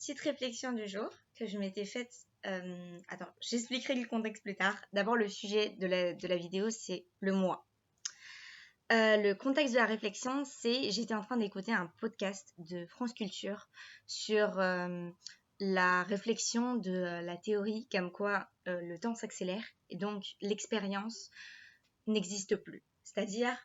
petite réflexion du jour que je m'étais faite. Attends, j'expliquerai le contexte plus tard. D'abord, le sujet de la vidéo, c'est le moi. Le contexte de la réflexion, c'est j'étais en train d'écouter un podcast de France Culture sur la réflexion de la théorie comme quoi le temps s'accélère et donc l'expérience n'existe plus. C'est-à-dire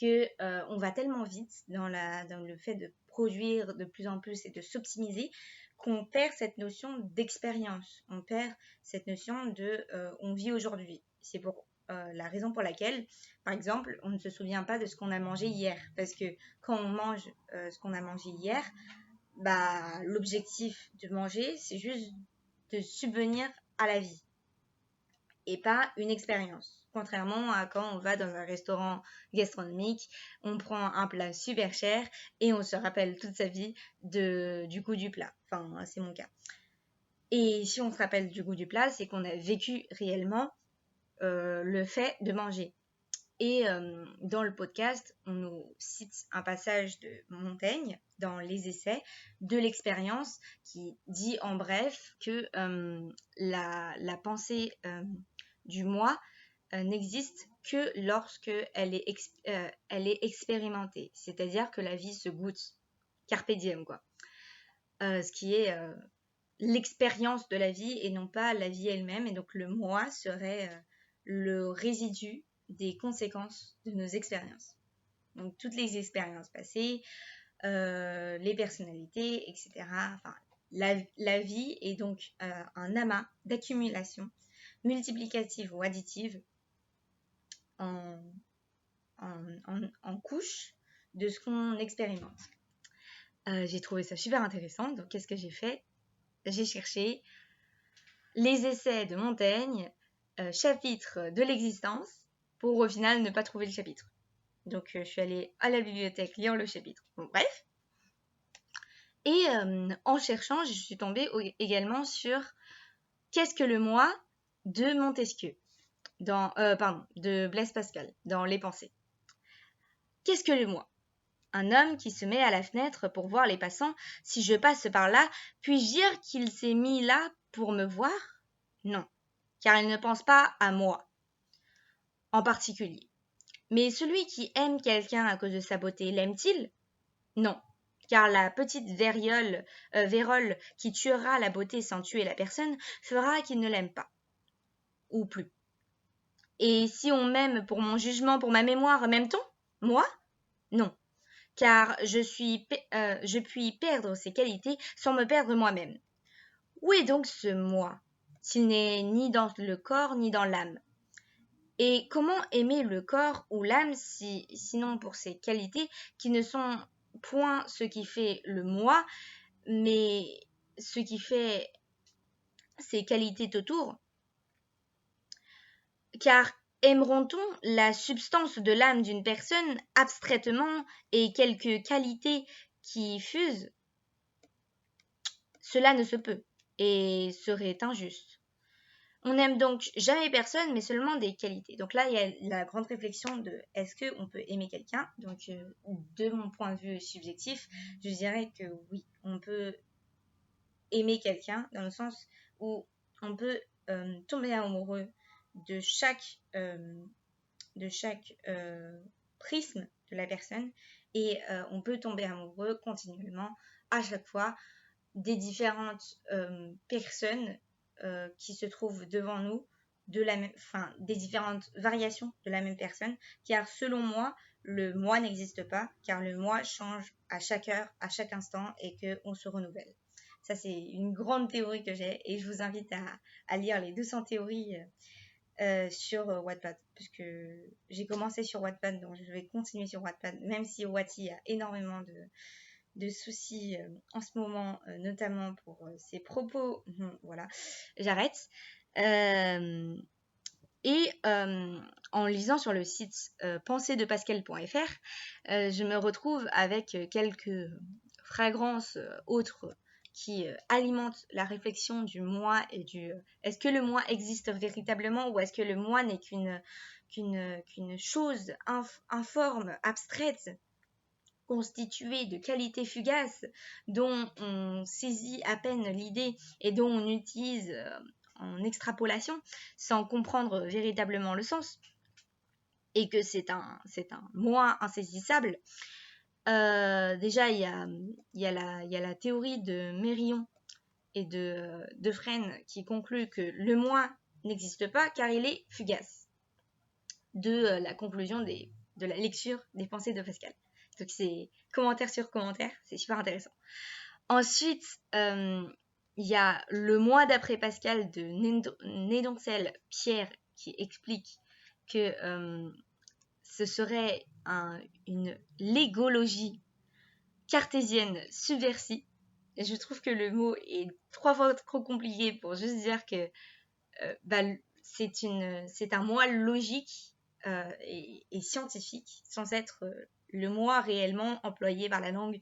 que on va tellement vite dans le fait de produire de plus en plus et de s'optimiser qu'on perd cette notion d'expérience. On perd cette notion de on vit aujourd'hui. C'est pour la raison pour laquelle, par exemple, on ne se souvient pas de ce qu'on a mangé hier. Parce que quand on mange ce qu'on a mangé hier, bah, l'objectif de manger, c'est juste de subvenir à la vie et pas une expérience. Contrairement à quand on va dans un restaurant gastronomique, on prend un plat super cher et on se rappelle toute sa vie du goût du plat. Enfin, c'est mon cas. Et si on se rappelle du goût du plat, c'est qu'on a vécu réellement le fait de manger. Et dans le podcast, on nous cite un passage de Montaigne dans Les Essais de l'expérience qui dit en bref que la pensée du moi n'existe que lorsque elle est expérimentée. C'est-à-dire que la vie se goûte. Carpe diem, quoi. Ce qui est l'expérience de la vie et non pas la vie elle-même. Et donc le moi serait le résidu des conséquences de nos expériences. Donc toutes les expériences passées, les personnalités, etc. Enfin, la vie est donc un amas d'accumulation multiplicative ou additive en couches de ce qu'on expérimente. J'ai trouvé ça super intéressant. Donc qu'est-ce que j'ai fait ? J'ai cherché les essais de Montaigne, chapitre de l'existence, pour au final ne pas trouver le chapitre. Donc je suis allée à la bibliothèque lire le chapitre. Bon, bref. Et en cherchant, je suis tombée également sur Qu'est-ce que le moi de Montesquieu, de Blaise Pascal, dans Les Pensées. Qu'est-ce que le moi ? Un homme qui se met à la fenêtre pour voir les passants. Si je passe par là, puis-je dire qu'il s'est mis là pour me voir ? Non, car il ne pense pas à moi, en particulier. Mais celui qui aime quelqu'un à cause de sa beauté, l'aime-t-il ? Non, car la petite vérole qui tuera la beauté sans tuer la personne fera qu'il ne l'aime pas, ou plus. Et si on m'aime pour mon jugement, pour ma mémoire, m'aime-t-on ? Moi ? Non, car je puis perdre ses qualités sans me perdre moi-même. Où est donc ce moi, s'il n'est ni dans le corps ni dans l'âme ? Et comment aimer le corps ou l'âme sinon pour ses qualités qui ne sont point ce qui fait le moi, mais ce qui fait ses qualités autour ? Car aimeront-on la substance de l'âme d'une personne abstraitement et quelques qualités qui fusent ? Cela ne se peut et serait injuste. On n'aime donc jamais personne, mais seulement des qualités. Donc là, il y a la grande réflexion de est-ce qu'on peut aimer quelqu'un ? Donc, de mon point de vue subjectif, je dirais que oui, on peut aimer quelqu'un dans le sens où on peut tomber amoureux de chaque prisme de la personne et on peut tomber amoureux continuellement à chaque fois des différentes personnes qui se trouvent devant nous des différentes variations de la même personne, car selon moi, le moi n'existe pas, car le moi change à chaque heure, à chaque instant, et qu'on se renouvelle. Ça, c'est une grande théorie que j'ai, et je vous invite à lire les 200 théories sur Wattpad, parce que j'ai commencé sur Wattpad, donc je vais continuer sur Wattpad, même si Wattie a énormément de soucis en ce moment, notamment pour ses propos. Voilà, j'arrête. Et en lisant sur le site penseedepascal.fr, je me retrouve avec quelques fragrances autres qui alimentent la réflexion du moi et du est-ce que le moi existe véritablement ou est-ce que le moi n'est qu'une chose informe, abstraite constitué de qualités fugaces dont on saisit à peine l'idée et dont on utilise en extrapolation sans comprendre véritablement le sens, et que c'est un moi insaisissable. Déjà, il y a la théorie de Mérion et de Fresne qui conclut que le moi n'existe pas car il est fugace, de la conclusion de la lecture des pensées de Pascal. Donc c'est commentaire sur commentaire, c'est super intéressant. Ensuite, il y a le moi d'après Pascal de Nédoncel Pierre qui explique que ce serait une légologie cartésienne subversive. Et je trouve que le mot est 3 fois trop compliqué pour juste dire que c'est un moi logique et scientifique, sans être le moi réellement employé par la langue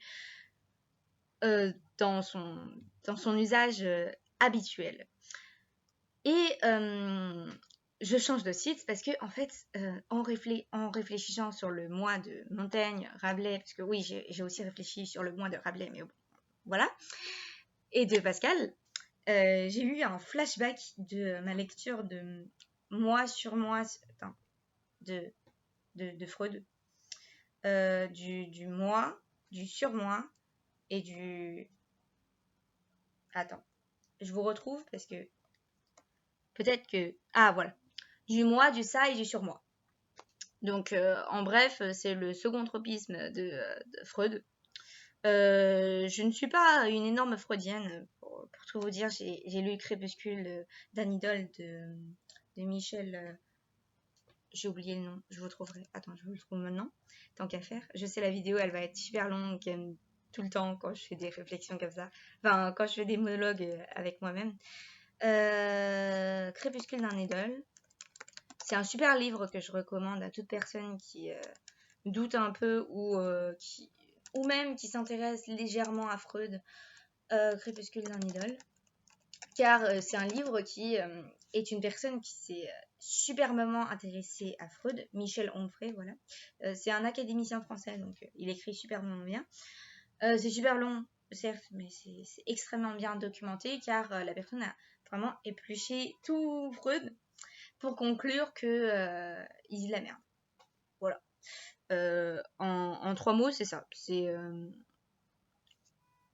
dans son usage habituel. Et je change de site parce que en fait, en réfléchissant sur le moi de Montaigne, Rabelais, parce que oui, j'ai aussi réfléchi sur le moi de Rabelais, mais bon, voilà, et de Pascal, j'ai eu un flashback de ma lecture de moi sur moi, de Freud, du moi, du surmoi et du... Attends, je vous retrouve parce que peut-être que... Ah, voilà. Du moi, du ça et du surmoi. Donc, en bref, c'est le second tropisme de Freud. Je ne suis pas une énorme freudienne, pour tout vous dire. J'ai lu Crépuscule d'Anne Idle de Michel... j'ai oublié le nom, je vous trouverai. Attends, je vous le trouve maintenant, tant qu'à faire. Je sais, la vidéo, elle va être super longue, tout le temps quand je fais des réflexions comme ça. Enfin, quand je fais des monologues avec moi-même. Crépuscule d'Anne Idle. C'est un super livre que je recommande à toute personne qui doute un peu ou même qui s'intéresse légèrement à Freud. Crépuscule d'Anne Idle. Car c'est un livre qui est une personne qui s'est superbement intéressée à Freud, Michel Onfray, voilà. C'est un académicien français, donc il écrit superbement bien. C'est super long, certes, mais c'est extrêmement bien documenté, car la personne a vraiment épluché tout Freud pour conclure que il dit de la merde. Voilà. En 3 mots, c'est ça. C'est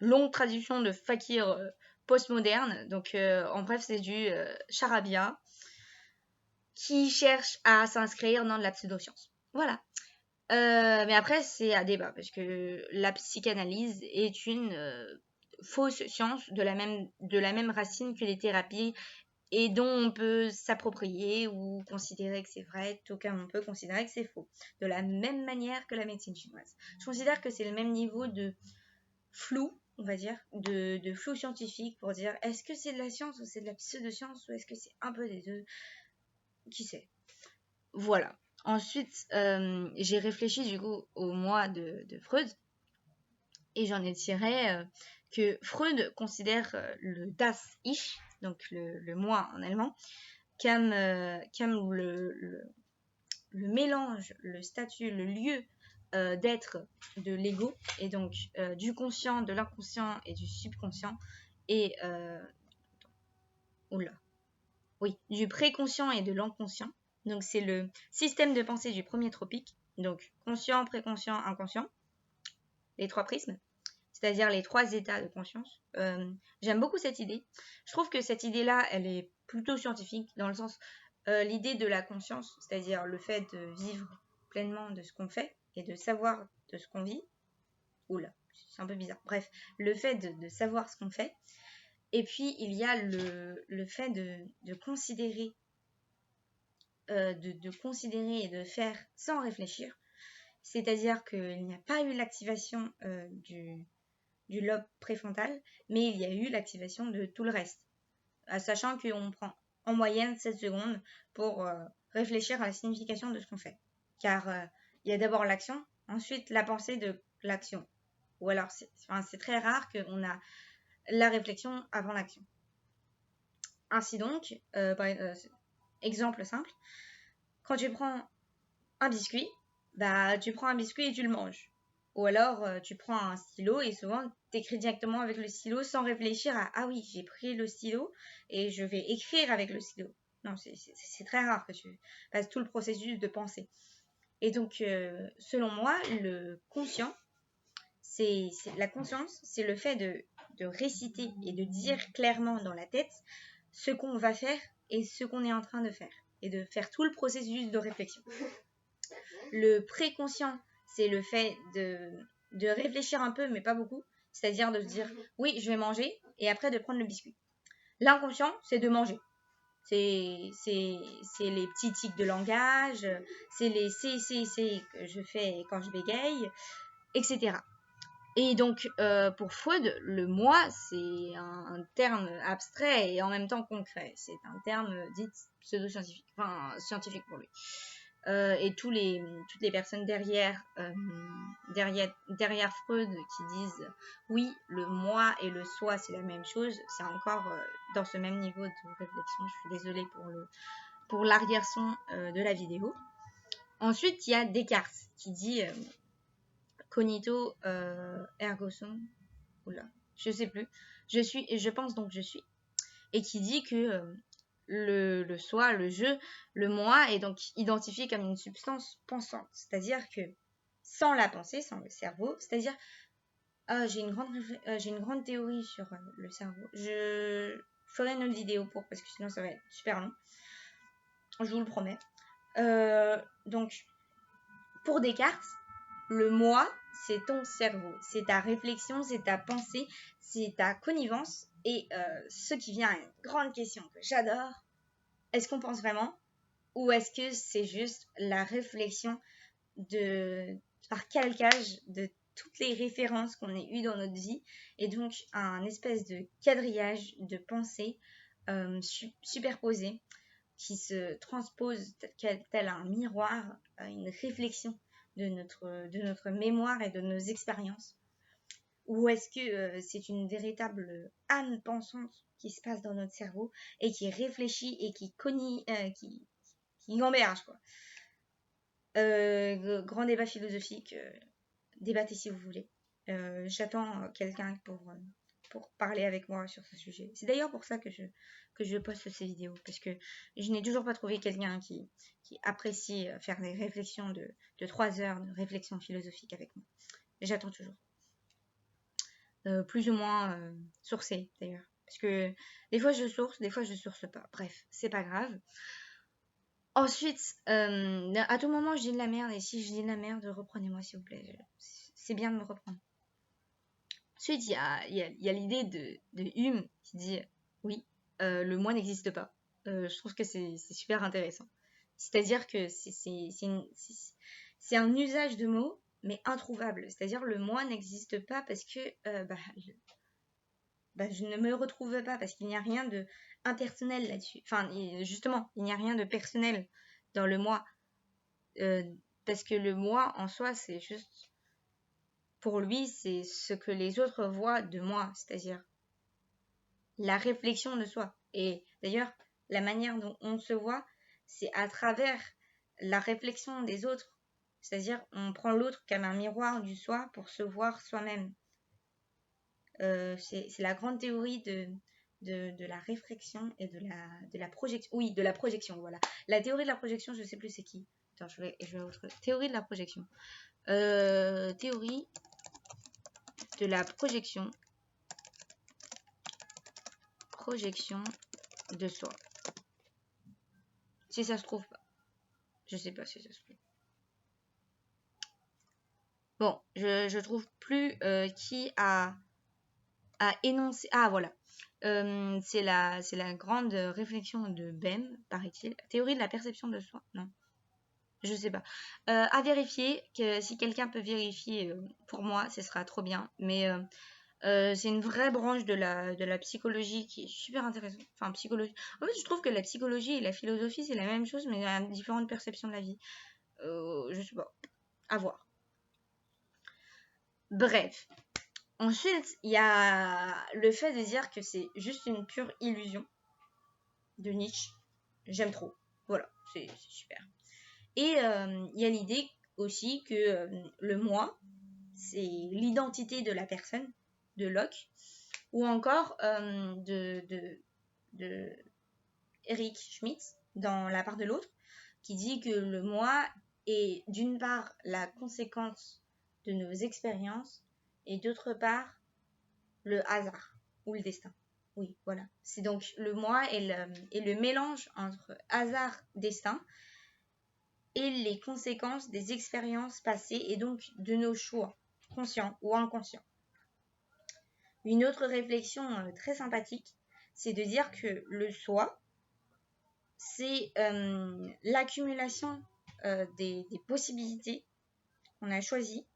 longue traduction de fakir postmoderne. Donc, en bref, c'est du charabia qui cherche à s'inscrire dans de la pseudoscience. Voilà. Mais après, c'est à débat, parce que la psychanalyse est une fausse science de la même racine que les thérapies, et dont on peut s'approprier ou considérer que c'est vrai, tout comme on peut considérer que c'est faux. De la même manière que la médecine chinoise. Je considère que c'est le même niveau de flou, on va dire, de flou scientifique pour dire est-ce que c'est de la science ou c'est de la pseudo-science ou est-ce que c'est un peu des deux. Qui sait. Voilà. Ensuite, j'ai réfléchi du coup au moi de Freud et j'en ai tiré que Freud considère le Das Ich, donc le moi en allemand, comme le mélange, le statut, le lieu d'être de l'ego, et donc du conscient, de l'inconscient et du subconscient, et du préconscient et de l'inconscient. Donc c'est le système de pensée du premier tropique, donc conscient, préconscient, inconscient, les 3 prismes, c'est-à-dire les 3 états de conscience. J'aime beaucoup cette idée. Je trouve que cette idée-là, elle est plutôt scientifique, dans le sens, l'idée de la conscience, c'est-à-dire le fait de vivre pleinement de ce qu'on fait et de savoir de ce qu'on vit. Oula, c'est un peu bizarre. Bref, le fait de savoir ce qu'on fait. Et puis, il y a le fait de considérer, de considérer et de faire sans réfléchir. C'est-à-dire qu'il n'y a pas eu l'activation du lobe préfrontal, mais il y a eu l'activation de tout le reste. Sachant qu'on prend en moyenne 7 secondes pour réfléchir à la signification de ce qu'on fait. Car il y a d'abord l'action, ensuite la pensée de l'action. Ou alors, c'est très rare qu'on a la réflexion avant l'action. Ainsi donc, exemple simple, quand tu prends un biscuit, tu prends un biscuit et tu le manges. Ou alors, tu prends un stylo et souvent, tu écris directement avec le stylo sans réfléchir à ah oui, j'ai pris le stylo et je vais écrire avec le stylo. Non, c'est très rare que tu fasses tout le processus de pensée. Et donc, selon moi, le conscient, c'est la conscience, c'est le fait de réciter et de dire clairement dans la tête ce qu'on va faire et ce qu'on est en train de faire. Et de faire tout le processus de réflexion. Le préconscient, c'est le fait de réfléchir un peu, mais pas beaucoup. C'est-à-dire de se dire, oui, je vais manger, et après de prendre le biscuit. L'inconscient, c'est de manger. C'est les petits tics de langage, c'est les C que je fais quand je bégaye, etc. Et donc, pour Freud, le moi, c'est un terme abstrait et en même temps concret. C'est un terme dit pseudo-scientifique, enfin scientifique pour lui. Et toutes les personnes derrière Freud qui disent oui, le moi et le soi, c'est la même chose, c'est encore dans ce même niveau de réflexion. Je suis désolée pour l'arrière-son de la vidéo. Ensuite, il y a Descartes qui dit cognito ergo sum, oula, je sais plus, je pense donc je suis, et qui dit que le soi, le je, le moi est donc identifié comme une substance pensante, c'est-à-dire que sans la pensée, sans le cerveau, c'est-à-dire j'ai une grande théorie sur le cerveau. Je ferai une autre vidéo parce que sinon ça va être super long. Je vous le promets. Donc, pour Descartes, le moi, c'est ton cerveau, c'est ta réflexion, c'est ta pensée, c'est ta connivence. Et ce qui vient à une grande question que j'adore, est-ce qu'on pense vraiment ou est-ce que c'est juste la réflexion par calcage de toutes les références qu'on ait eues dans notre vie et donc un espèce de quadrillage de pensées superposées qui se transpose tel un miroir, une réflexion de notre mémoire et de nos expériences? Ou est-ce que c'est une véritable âme pensante qui se passe dans notre cerveau et qui réfléchit et qui gamberge, quoi. Grand débat philosophique, débattez si vous voulez. J'attends quelqu'un pour parler avec moi sur ce sujet. C'est d'ailleurs pour ça que je poste ces vidéos, parce que je n'ai toujours pas trouvé quelqu'un qui apprécie faire des réflexions de 3 heures de réflexion philosophique avec moi. J'attends toujours. Plus ou moins sourcé d'ailleurs. Parce que des fois je source, des fois je source pas. Bref, c'est pas grave. Ensuite, à tout moment je dis de la merde, et si je dis de la merde, reprenez-moi s'il vous plaît. C'est bien de me reprendre. Ensuite, il y a l'idée de Hume qui dit oui, le moi n'existe pas. Je trouve que c'est super intéressant. C'est-à-dire que c'est un usage de mots, mais introuvable. C'est-à-dire le moi n'existe pas parce que je ne me retrouve pas, parce qu'il n'y a rien de impersonnel là-dessus. Enfin, justement, il n'y a rien de personnel dans le moi. Parce que le moi en soi, c'est juste, pour lui, c'est ce que les autres voient de moi, c'est-à-dire la réflexion de soi. Et d'ailleurs, la manière dont on se voit, c'est à travers la réflexion des autres. C'est-à-dire, on prend l'autre comme un miroir du soi pour se voir soi-même. C'est la grande théorie de la réflexion et de la projection. Oui, de la projection, voilà. La théorie de la projection, je sais plus c'est qui. Attends, je vais autre. Théorie de la projection. Théorie de la projection. Projection de soi. Si ça se trouve pas. Je sais pas si ça se trouve. Bon, je trouve plus qui a énoncé. Ah voilà. C'est la grande réflexion de Bem, paraît-il. Théorie de la perception de soi. Non. Je sais pas. À vérifier, que si quelqu'un peut vérifier pour moi, ce sera trop bien. Mais c'est une vraie branche de la psychologie qui est super intéressante. Enfin, psychologie. En fait, je trouve que la psychologie et la philosophie, c'est la même chose, mais à différentes perceptions de la vie. Je sais pas. À voir. Bref. Ensuite, il y a le fait de dire que c'est juste une pure illusion de Nietzsche. J'aime trop. Voilà, c'est super. Et il y a l'idée aussi que le moi, c'est l'identité de la personne, de Locke, ou encore de Eric Schmidt dans La part de l'autre, qui dit que le moi est d'une part la conséquence de nos expériences et d'autre part le hasard ou le destin. Oui, voilà. C'est donc le moi et le mélange entre hasard, destin et les conséquences des expériences passées et donc de nos choix, conscients ou inconscients. Une autre réflexion très sympathique, c'est de dire que le soi, c'est l'accumulation des possibilités qu'on a choisi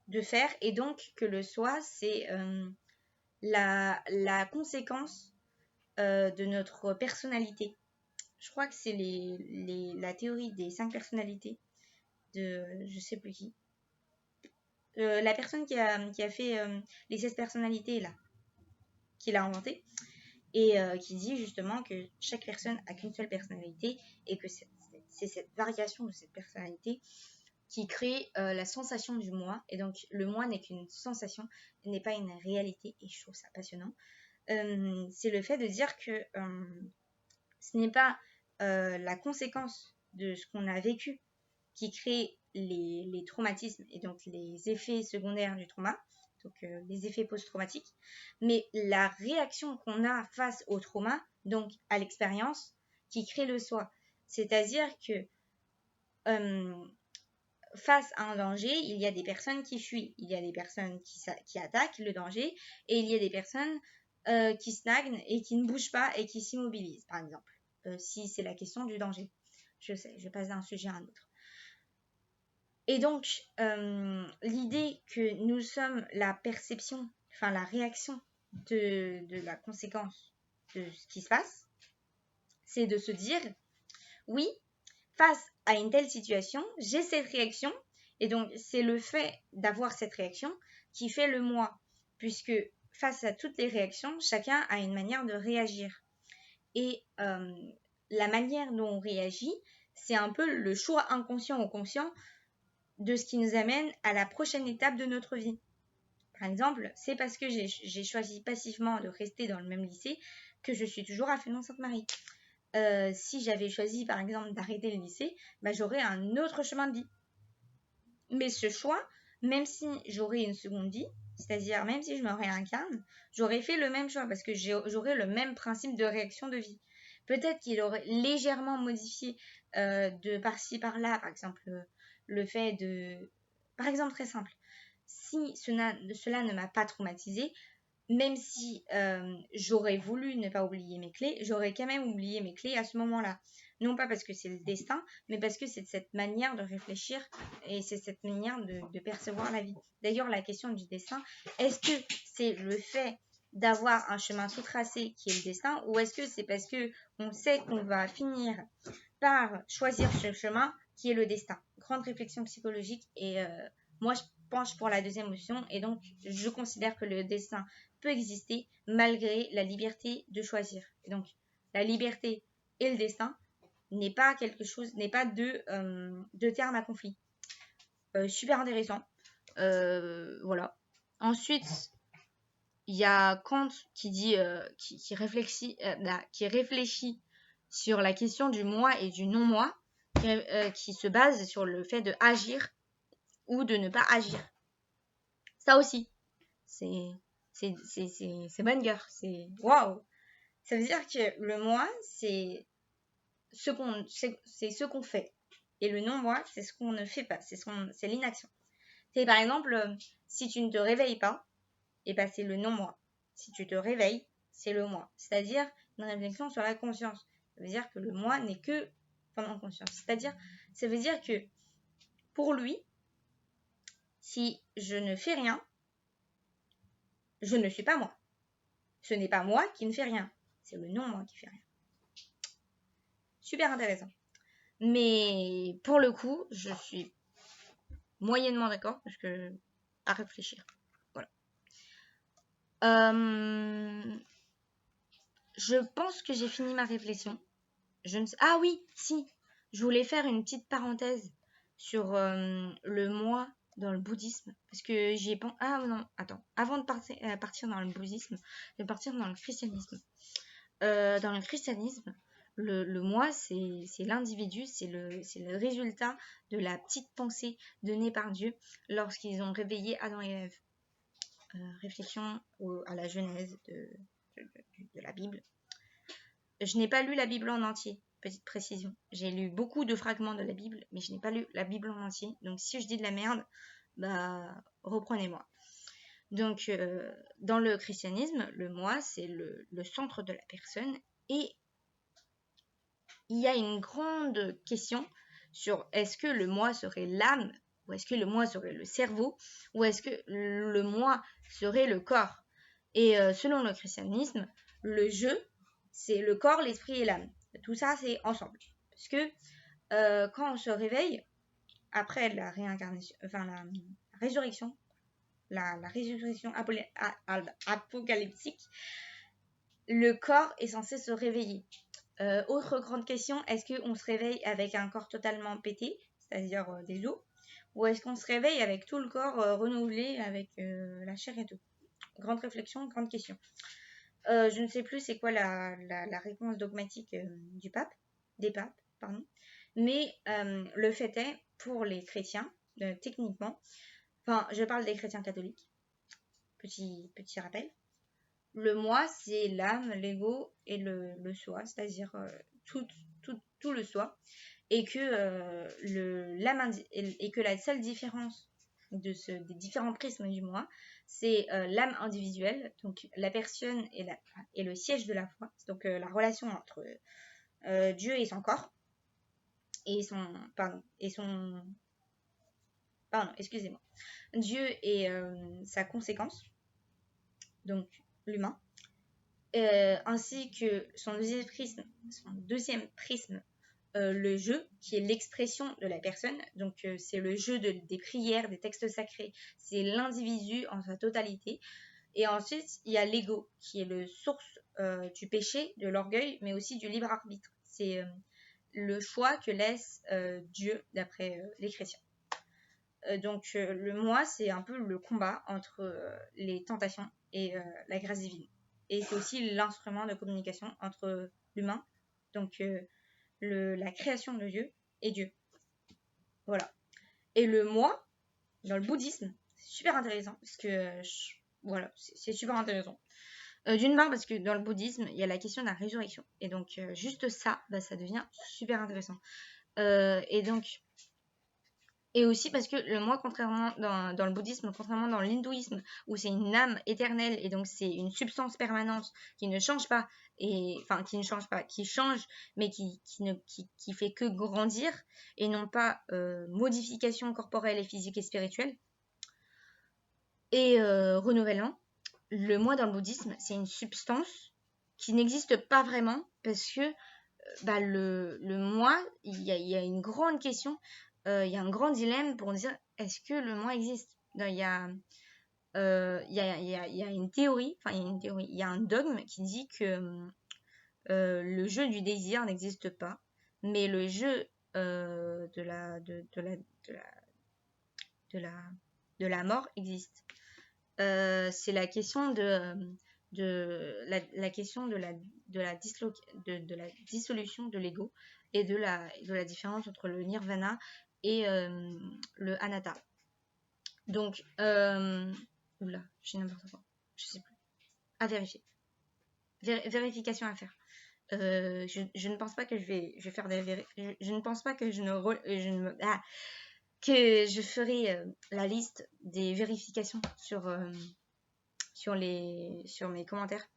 de faire et donc que le soi, c'est la conséquence de notre personnalité. Je crois que c'est la théorie des 5 personnalités de je sais plus qui. La personne qui a fait les 16 personnalités là, qui l'a inventé, et qui dit justement que chaque personne a qu'une seule personnalité et que c'est cette variation de cette personnalité qui crée la sensation du moi. Et donc le moi n'est qu'une sensation, n'est pas une réalité, et je trouve ça passionnant. C'est le fait de dire que ce n'est pas la conséquence de ce qu'on a vécu qui crée les traumatismes et donc les effets secondaires du trauma, donc les effets post-traumatiques, mais la réaction qu'on a face au trauma, donc à l'expérience, qui crée le soi. C'est-à-dire que face à un danger, il y a des personnes qui fuient, il y a des personnes qui attaquent le danger, et il y a des personnes qui stagnent et qui ne bougent pas et qui s'immobilisent, par exemple, si c'est la question du danger. Je sais, je passe d'un sujet à un autre. Et donc, l'idée que nous sommes la perception, enfin la réaction de la conséquence de ce qui se passe, c'est de se dire, oui, face à une telle situation, j'ai cette réaction, et donc c'est le fait d'avoir cette réaction qui fait le moi, puisque face à toutes les réactions, chacun a une manière de réagir. Et la manière dont on réagit, c'est un peu le choix inconscient ou conscient de ce qui nous amène à la prochaine étape de notre vie. Par exemple, c'est parce que j'ai choisi passivement de rester dans le même lycée que je suis toujours à Fénon-Sainte-Marie. Si j'avais choisi par exemple d'arrêter le lycée, bah, j'aurais un autre chemin de vie. Mais ce choix, même si j'aurais une seconde vie, c'est-à-dire même si je me réincarne, j'aurais fait le même choix parce que j'aurais le même principe de réaction de vie. Peut-être qu'il aurait légèrement modifié de par-ci par-là, par exemple le fait de... Par exemple très simple, si cela ne m'a pas traumatisé, même si j'aurais voulu ne pas oublier mes clés, j'aurais quand même oublié mes clés à ce moment-là. Non pas parce que c'est le destin, mais parce que c'est cette manière de réfléchir et c'est cette manière de percevoir la vie. D'ailleurs, la question du destin, est-ce que c'est le fait d'avoir un chemin tout tracé qui est le destin, ou est-ce que c'est parce que on sait qu'on va finir par choisir ce chemin qui est le destin? Grande réflexion psychologique, et moi je penche pour la deuxième option, et donc je considère que le destin peut exister malgré la liberté de choisir. Et donc la liberté et le destin n'est pas quelque chose, n'est pas deux termes à conflit. Super intéressant. Voilà. Ensuite, il y a Kant qui dit, qui réfléchit sur la question du moi et du non-moi, qui se base sur le fait de agir ou de ne pas agir. Ça aussi, c'est banger, c'est waouh. Ça veut dire que le moi, c'est ce qu'on fait, et le non-moi, c'est ce qu'on ne fait pas, c'est l'inaction. C'est par exemple, si tu ne te réveilles pas, et ben c'est le non-moi. Si tu te réveilles, c'est le moi. C'est-à-dire une réflexion sur la conscience. Ça veut dire que le moi n'est que pendant conscience. C'est-à-dire, ça veut dire que pour lui, si je ne fais rien, je ne suis pas moi. Ce n'est pas moi qui ne fais rien. C'est le non-moi qui fait rien. Super intéressant. Mais pour le coup, je suis moyennement d'accord parce que à réfléchir. Voilà. Je pense que j'ai fini ma réflexion. Ah oui, si. Je voulais faire une petite parenthèse sur le moi dans le bouddhisme, parce que j'y ai pensé. Ah non, attends. Avant de partir dans le bouddhisme, je vais partir dans le christianisme. Dans le christianisme, le moi, c'est l'individu, c'est le résultat de la petite pensée donnée par Dieu lorsqu'ils ont réveillé Adam et Ève. Réflexion à la genèse de la Bible. Je n'ai pas lu la Bible en entier, petite précision. J'ai lu beaucoup de fragments de la Bible, mais je n'ai pas lu la Bible en entier. Donc si je dis de la merde, bah reprenez-moi. Donc dans le christianisme, le moi, c'est le centre de la personne. Et il y a une grande question sur est-ce que le moi serait l'âme, ou est-ce que le moi serait le cerveau, ou est-ce que le moi serait le corps. Et selon le christianisme, le je, c'est le corps, l'esprit et l'âme. Tout ça, c'est ensemble. Parce que quand on se réveille, après la réincarnation, enfin la résurrection, la résurrection apocalyptique, le corps est censé se réveiller. Autre grande question, est-ce qu'on se réveille avec un corps totalement pété, c'est-à-dire des os, ou est-ce qu'on se réveille avec tout le corps renouvelé avec la chair et tout? Grande réflexion, grande question. Je ne sais plus c'est quoi la réponse dogmatique des papes, pardon. Mais le fait est, pour les chrétiens, techniquement, enfin, je parle des chrétiens catholiques, petit rappel, le moi, c'est l'âme, l'ego et le soi, c'est-à-dire tout le soi, et que et que la seule différence des différents prismes du moi, c'est l'âme individuelle, donc la personne et le siège de la foi, donc la relation entre Dieu et son corps, et excusez-moi, Dieu et sa conséquence, donc l'humain, ainsi que son deuxième prisme, le jeu, qui est l'expression de la personne. Donc c'est le jeu des prières, des textes sacrés, c'est l'individu en sa totalité. Et ensuite, il y a l'ego, qui est le source du péché, de l'orgueil, mais aussi du libre arbitre. C'est le choix que laisse Dieu, d'après les chrétiens. Donc le moi, c'est un peu le combat entre les tentations et la grâce divine. Et c'est aussi l'instrument de communication entre l'humain, donc la création de Dieu et Dieu. Voilà. Et le moi, dans le bouddhisme, c'est super intéressant, parce que voilà, c'est super intéressant. D'une part, parce que dans le bouddhisme, il y a la question de la résurrection. Et donc, juste ça, bah, ça devient super intéressant. Et aussi parce que le moi, contrairement dans le bouddhisme, contrairement dans l'hindouisme, où c'est une âme éternelle et donc c'est une substance permanente qui ne change pas, qui change, mais qui fait que grandir et non pas modification corporelle et physique et spirituelle et renouvellement. Le moi dans le bouddhisme, c'est une substance qui n'existe pas vraiment parce que le moi, il y a une grande question. Il y a un grand dilemme pour dire est-ce que le moi existe. Il y a une théorie, il y a un dogme qui dit que le jeu du désir n'existe pas, mais le jeu de la mort existe. C'est la question la question de la dissolution de l'ego et de la différence entre le nirvana et le anatta. Donc, oula, j'ai n'importe quoi, je sais plus. À vérifier. Vérification à faire. Je ne pense pas que je vais faire des je ne pense pas que que je ferai la liste des vérifications sur mes commentaires,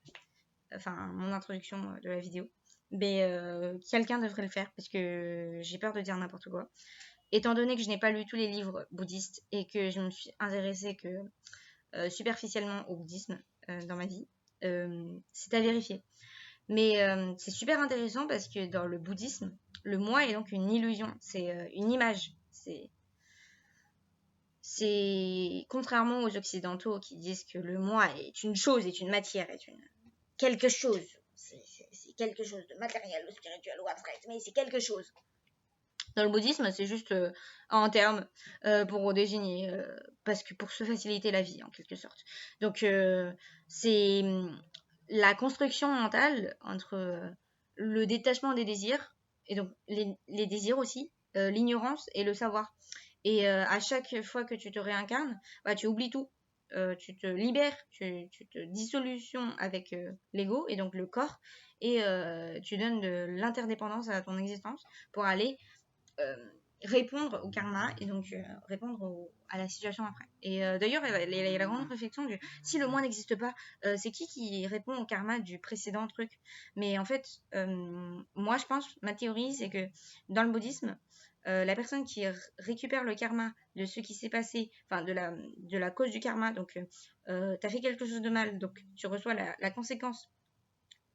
enfin mon introduction de la vidéo. Mais quelqu'un devrait le faire parce que j'ai peur de dire n'importe quoi. Étant donné que je n'ai pas lu tous les livres bouddhistes et que je me suis intéressée que superficiellement au bouddhisme dans ma vie, c'est à vérifier. Mais c'est super intéressant parce que dans le bouddhisme, le moi est donc une illusion, c'est une image. C'est contrairement aux occidentaux qui disent que le moi est une chose, est une matière, quelque chose. C'est quelque chose de matériel ou spirituel ou abstrait, mais c'est quelque chose. Dans le bouddhisme, c'est juste un terme pour désigner, parce que pour se faciliter la vie, en quelque sorte. Donc, c'est la construction mentale entre le détachement des désirs, et donc les désirs aussi, l'ignorance et le savoir. Et à chaque fois que tu te réincarnes, bah, tu oublies tout. Tu te libères, tu te dissolutions avec l'ego et donc le corps, et tu donnes de l'interdépendance à ton existence pour aller euh, répondre au karma et donc répondre à la situation après. Et d'ailleurs, il y a la grande réflexion du si le moi n'existe pas, c'est qui répond au karma du précédent truc. Mais en fait, moi je pense, ma théorie, c'est que dans le bouddhisme, la personne qui récupère le karma de ce qui s'est passé, enfin de la cause du karma, donc tu as fait quelque chose de mal, donc tu reçois la conséquence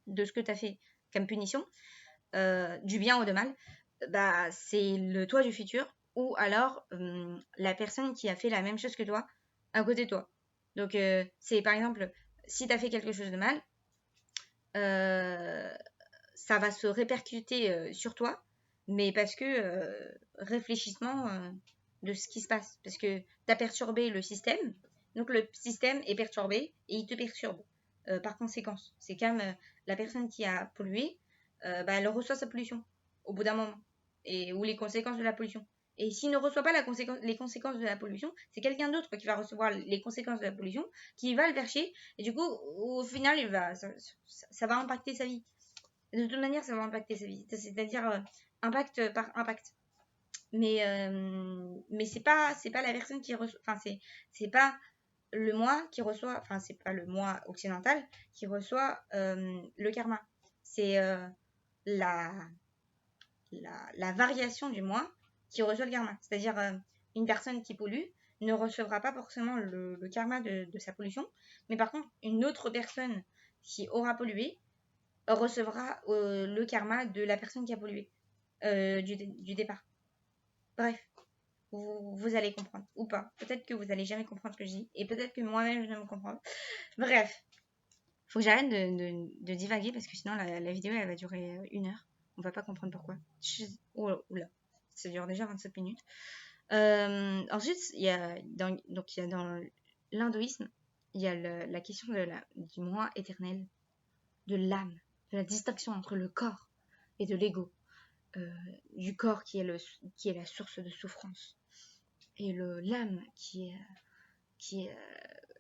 de ce que tu as fait comme punition, du bien ou de mal, bah, c'est le toi du futur ou alors la personne qui a fait la même chose que toi à côté de toi. Donc, c'est par exemple, si tu as fait quelque chose de mal, euh, ça va se répercuter sur toi, mais parce que réfléchissement de ce qui se passe. Parce que tu as perturbé le système, donc le système est perturbé et il te perturbe par conséquence. C'est comme la personne qui a pollué, bah, elle reçoit sa pollution au bout d'un moment, ou les conséquences de la pollution. Et s'il ne reçoit pas les conséquences de la pollution, c'est quelqu'un d'autre qui va recevoir les conséquences de la pollution, qui va le faire chier, et du coup, au final, ça va impacter sa vie. De toute manière, ça va impacter sa vie. C'est-à-dire impact par impact. Mais c'est pas la personne qui reçoit. Enfin, c'est pas le moi qui reçoit. Enfin, c'est pas le moi occidental qui reçoit le karma. C'est la, la variation du moi qui reçoit le karma. C'est-à-dire une personne qui pollue ne recevra pas forcément le karma de sa pollution, mais par contre, une autre personne qui aura pollué recevra le karma de la personne qui a pollué du départ. Bref, vous allez comprendre ou pas. Peut-être que vous allez jamais comprendre ce que je dis et peut-être que moi-même je vais me comprendre. Bref, faut que j'arrête de divaguer parce que sinon la vidéo elle va durer 1 heure. On va pas comprendre pourquoi. Oula, ça dure déjà 27 minutes. Ensuite, il y a dans l'hindouisme, il y a la question du moi éternel, de l'âme, de la distinction entre le corps et de l'ego, du corps qui est la source de souffrance, et l'âme qui est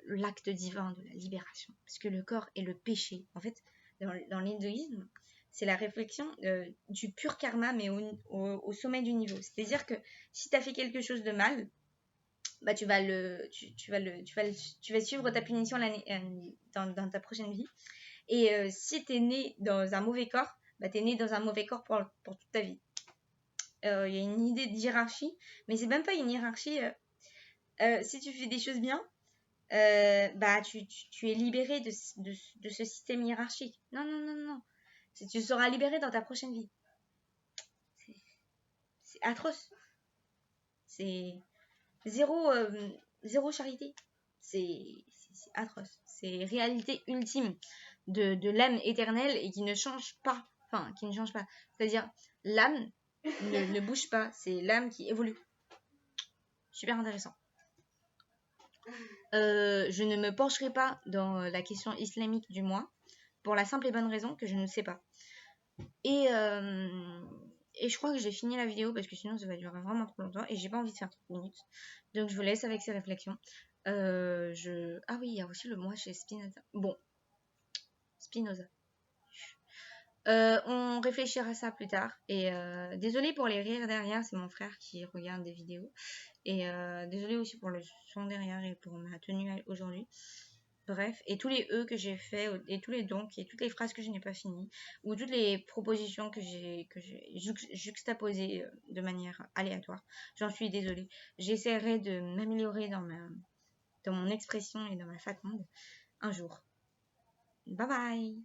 l'acte divin de la libération. Parce que le corps est le péché. En fait, dans l'hindouisme, c'est la réflexion du pur karma, mais au sommet du niveau. C'est-à-dire que si tu as fait quelque chose de mal, bah tu vas suivre ta punition dans ta prochaine vie. Et si tu es né dans un mauvais corps, bah tu es né dans un mauvais corps pour toute ta vie. Il y a une idée de hiérarchie, mais c'est même pas une hiérarchie. Si tu fais des choses bien, bah tu es libéré de ce système hiérarchique. Non, non, non, non. Tu seras libéré dans ta prochaine vie. C'est atroce. C'est zéro charité. C'est atroce. C'est réalité ultime de l'âme éternelle et qui ne change pas. Enfin, qui ne change pas. C'est-à-dire, l'âme ne bouge pas. C'est l'âme qui évolue. Super intéressant. Je ne me pencherai pas dans la question islamique du moi, pour la simple et bonne raison que je ne sais pas. Et je crois que j'ai fini la vidéo parce que sinon ça va durer vraiment trop longtemps et j'ai pas envie de faire 30 minutes. Donc je vous laisse avec ces réflexions. Ah oui, il y a aussi le moi chez Spinoza. Bon, Spinoza. On réfléchira à ça plus tard. Et désolée pour les rires derrière, c'est mon frère qui regarde des vidéos. Et désolée aussi pour le son derrière et pour ma tenue aujourd'hui. Bref, et tous les que j'ai fait, et tous les donc, et toutes les phrases que je n'ai pas finies, ou toutes les propositions que j'ai juxtaposées de manière aléatoire, j'en suis désolée. J'essaierai de m'améliorer dans mon expression et dans ma faconde un jour. Bye bye!